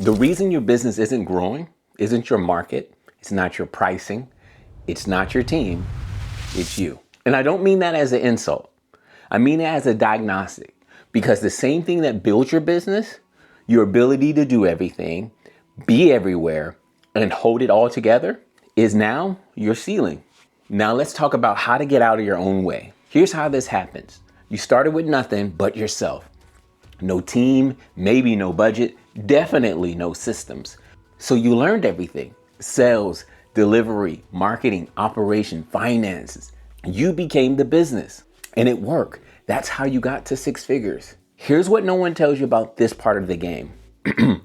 The reason your business isn't growing isn't your market, it's not your pricing, it's not your team, it's you. And I don't mean that as an insult. I mean it as a diagnostic, because the same thing that builds your business, your ability to do everything, be everywhere, and hold it all together, is now your ceiling. Now let's talk about how to get out of your own way. Here's how this happens. You started with nothing but yourself. No team, maybe no budget, definitely no systems. So you learned everything: sales, delivery, marketing, operation, finances. You became the business and it worked. That's how you got to 6 figures. Here's what no one tells you about this part of the game.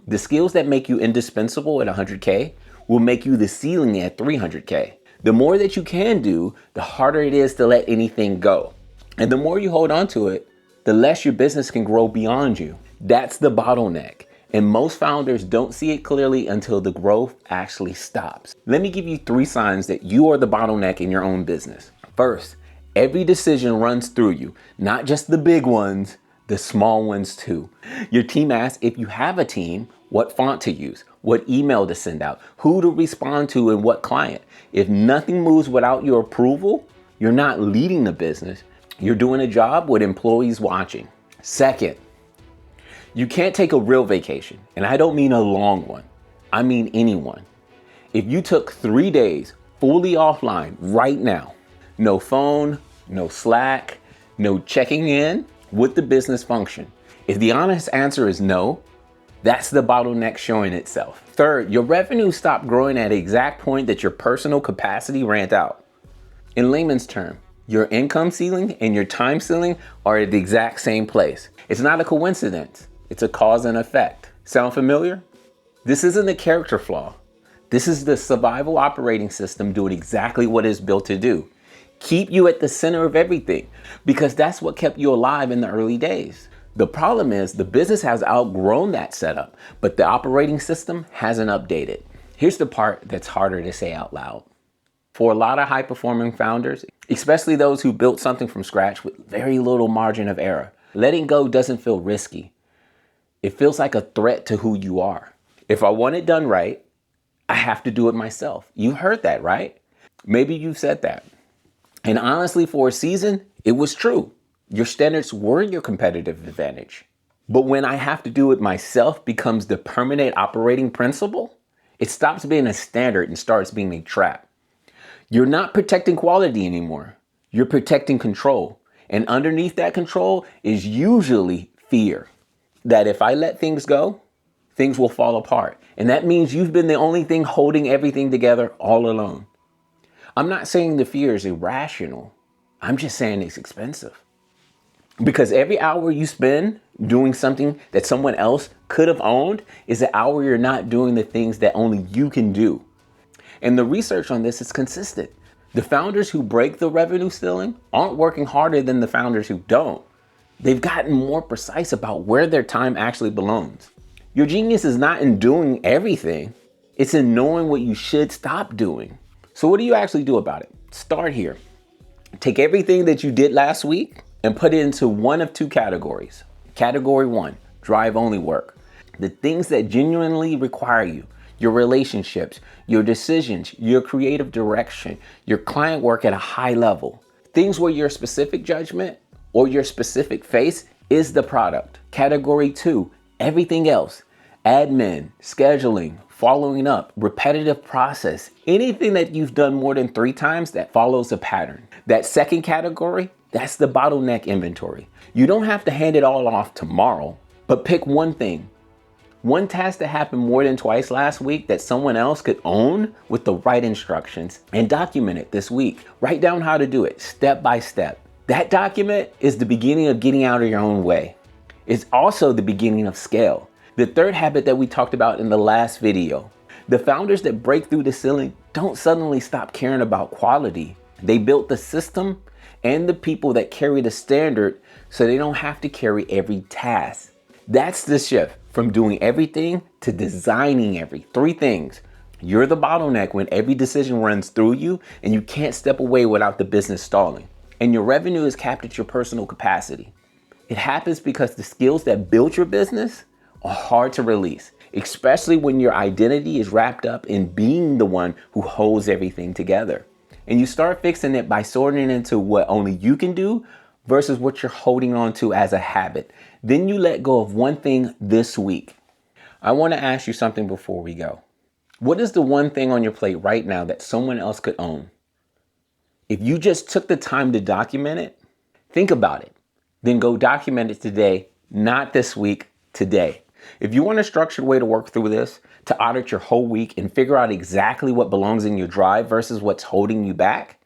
The skills that make you indispensable at 100K will make you the ceiling at 300K. The more that you can do, the harder it is to let anything go. And the more you hold on to it, the less your business can grow beyond you. That's the bottleneck. And most founders don't see it clearly until the growth actually stops. Let me give you 3 signs that you are the bottleneck in your own business. First, every decision runs through you, not just the big ones, the small ones too. Your team asks if you have a team, what font to use, what email to send out, who to respond to, and what client. If nothing moves without your approval, you're not leading the business. You're doing a job with employees watching. Second, you can't take a real vacation. And I don't mean a long one. I mean anyone. If you took 3 days fully offline right now, no phone, no Slack, no checking in, would the business function? If the honest answer is no, that's the bottleneck showing itself. Third, your revenue stopped growing at the exact point that your personal capacity ran out. In layman's term, your income ceiling and your time ceiling are at the exact same place. It's not a coincidence. It's a cause and effect. Sound familiar? This isn't a character flaw. This is the survival operating system doing exactly what it's built to do. Keep you at the center of everything, because that's what kept you alive in the early days. The problem is the business has outgrown that setup, but the operating system hasn't updated. Here's the part that's harder to say out loud. For a lot of high-performing founders, especially those who built something from scratch with very little margin of error, letting go doesn't feel risky. It feels like a threat to who you are. If I want it done right, I have to do it myself. You heard that, right? Maybe you've said that. And honestly, for a season, it was true. Your standards were your competitive advantage. But when I have to do it myself becomes the permanent operating principle, it stops being a standard and starts being a trap. You're not protecting quality anymore. You're protecting control. And underneath that control is usually fear that if I let things go, things will fall apart. And that means you've been the only thing holding everything together all alone. I'm not saying the fear is irrational. I'm just saying it's expensive. Because every hour you spend doing something that someone else could have owned is an hour you're not doing the things that only you can do. And the research on this is consistent. The founders who break the revenue ceiling aren't working harder than the founders who don't. They've gotten more precise about where their time actually belongs. Your genius is not in doing everything. It's in knowing what you should stop doing. So what do you actually do about it? Start here. Take everything that you did last week and put it into one of 2 categories. Category 1, drive only work. The things that genuinely require you, your relationships, your decisions, your creative direction, your client work at a high level. Things where your specific judgment or your specific face is the product. Category 2, everything else. Admin, scheduling, following up, repetitive process, anything that you've done more than 3 times that follows a pattern. That second category, that's the bottleneck inventory. You don't have to hand it all off tomorrow, but pick one thing. One task that happened more than twice last week that someone else could own with the right instructions, and document it this week. Write down how to do it step by step. That document is the beginning of getting out of your own way. It's also the beginning of scale. The third habit that we talked about in the last video. The founders that break through the ceiling don't suddenly stop caring about quality. They built the system and the people that carry the standard so they don't have to carry every task. That's the shift from doing everything to designing every 3 things. You're the bottleneck when every decision runs through you and you can't step away without the business stalling. And your revenue is capped at your personal capacity. It happens because the skills that built your business are hard to release. especially when your identity is wrapped up in being the one who holds everything together. And you start fixing it by sorting it into what only you can do versus what you're holding on to as a habit. Then you let go of one thing this week. I want to ask you something before we go. What is the one thing on your plate right now that someone else could own? If you just took the time to document it, think about it. Then go document it today, not this week, today. If you want a structured way to work through this, to audit your whole week and figure out exactly what belongs in your drive versus what's holding you back,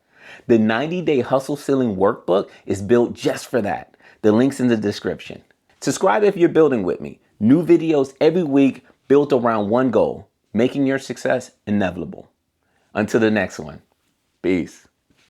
the 90-day hustle ceiling workbook is built just for that. The link's in the description. Subscribe if you're building with me. New videos every week built around one goal, making your success inevitable. Until the next one, peace.